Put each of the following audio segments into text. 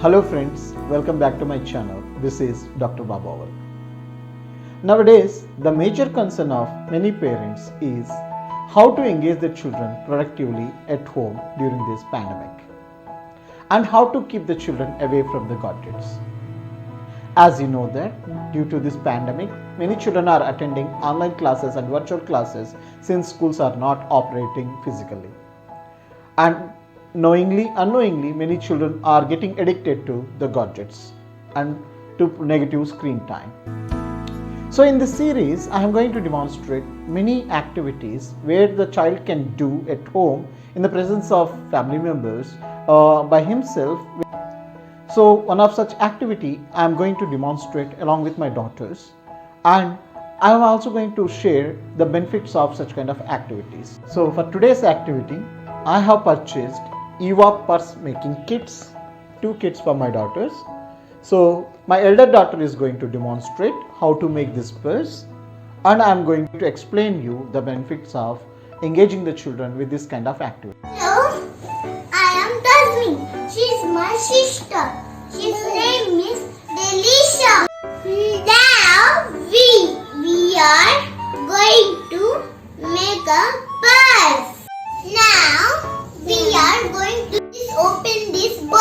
Hello friends, welcome back to my channel. This is Dr. Babaval. Nowadays, the major concern of many parents is how to engage their children productively at home during this pandemic and how to keep the children away from the gadgets. As you know that due to this pandemic, many children are attending online classes and virtual classes since schools are not operating physically. And knowingly, unknowingly, many children are getting addicted to the gadgets and to negative screen time. So in this series, I am going to demonstrate many activities where the child can do at home in the presence of family members by himself. So one of such activity I am going to demonstrate along with my daughters, and I am also going to share the benefits of such kind of activities. So for today's activity, I have purchased Eva purse making kits, 2 kits for my daughters. So my elder daughter is going to demonstrate how to make this purse, and I am going to explain you the benefits of engaging the children with this kind of activity. Hello, I am Tasmin. She is my sister. His name is Delisha. Now we are going to make a purse. Now we are going to open this box.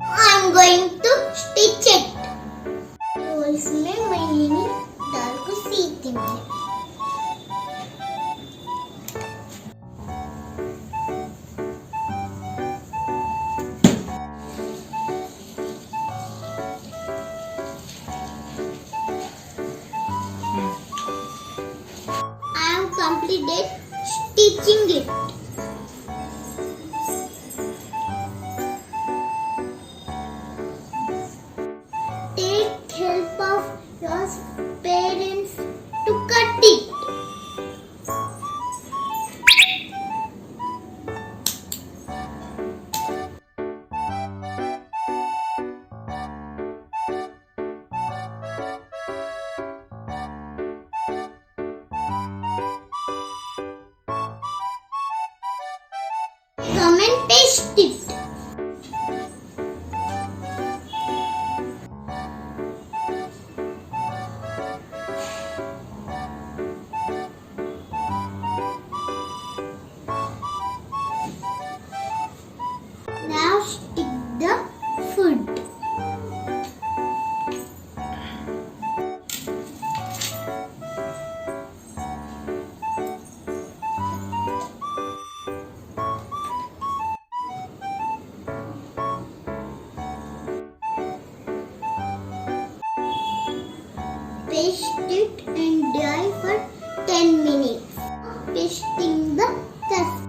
I'm going to stitch it. तो इसमें मैं ये दाल को सीख दूंगी. I have completed stitching it. Take help of your parents to cut it. Come and paste it. Now stick the food. Paste it and dry for 10 minutes. Pasting the test.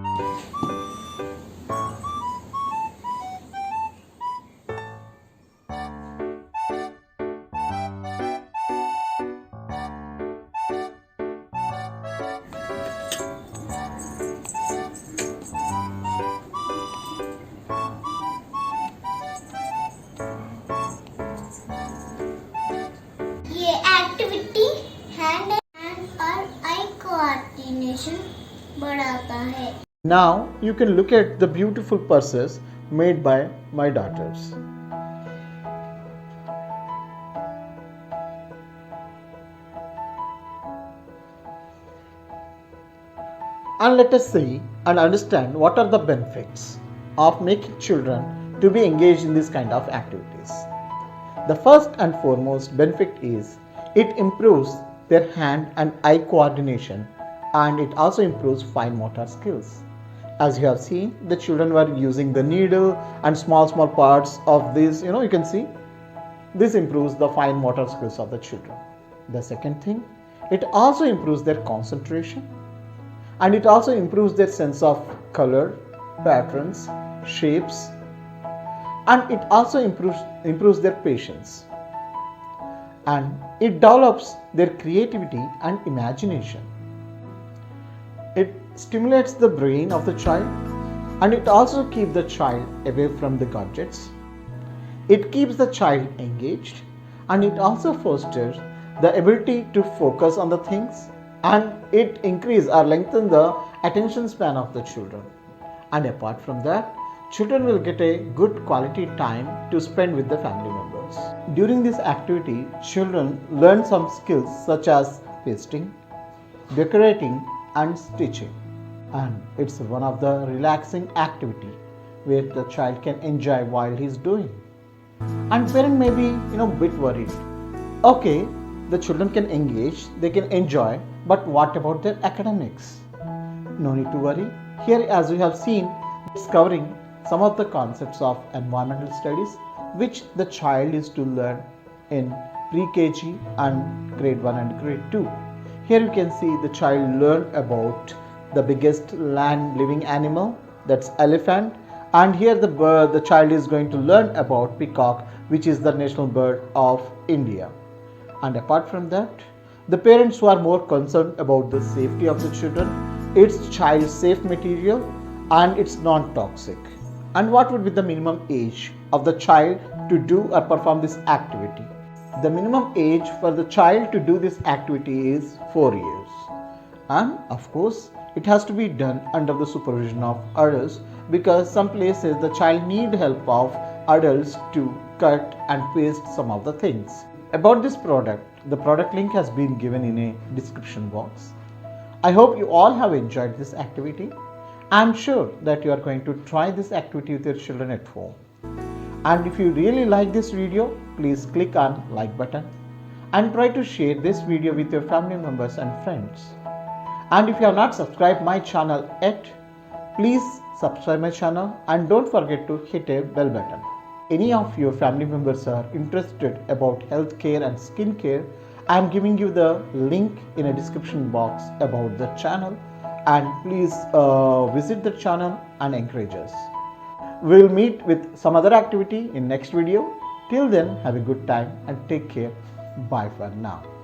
ये activity hand और eye coordination बढ़ाता है. Now you can look at the beautiful purses made by my daughters. And let us see and understand what are the benefits of making children to be engaged in this kind of activities. The first and foremost benefit is it improves their hand and eye coordination, and it also improves fine motor skills. As you have seen, the children were using the needle and small parts of this, you can see this improves the fine motor skills of the children. The second thing, it also improves their concentration, and it also improves their sense of color, patterns, shapes, and it also improves their patience, and it develops their creativity and imagination. It stimulates the brain of the child, and it also keeps the child away from the gadgets. It keeps the child engaged, and it also fosters the ability to focus on the things, and it increase or lengthen the attention span of the children. And apart from that, children will get a good quality time to spend with the family members. During this activity, children learn some skills such as pasting, decorating, and stitching. And it's one of the relaxing activity where the child can enjoy while he's doing. And parent may be bit worried. Okay, the children can engage, they can enjoy, but what about their academics? No need to worry. Here, as we have seen, it's covering some of the concepts of environmental studies which the child is to learn in pre-KG and grade 1 and grade 2. Here you can see the child learn about the biggest land living animal, that's elephant, and here the child is going to learn about peacock, which is the national bird of India. And apart from that, the parents who are more concerned about the safety of the children, it's child safe material and it's non-toxic. And what would be the minimum age of the child to do or perform this activity? The minimum age for the child to do this activity is 4 years. And of course, it has to be done under the supervision of adults, because some places the child need help of adults to cut and paste some of the things. About this product, the product link has been given in a description box. I hope you all have enjoyed this activity. I am sure that you are going to try this activity with your children at home. And if you really like this video, please click on like button and try to share this video with your family members and friends. And if you have not subscribed my channel yet, please subscribe my channel and don't forget to hit a bell button. Any of your family members are interested about healthcare and skincare, I am giving you the link in a description box about the channel, and please visit the channel and encourage us. We will meet with some other activity in next video. Till then, have a good time and take care. Bye for now.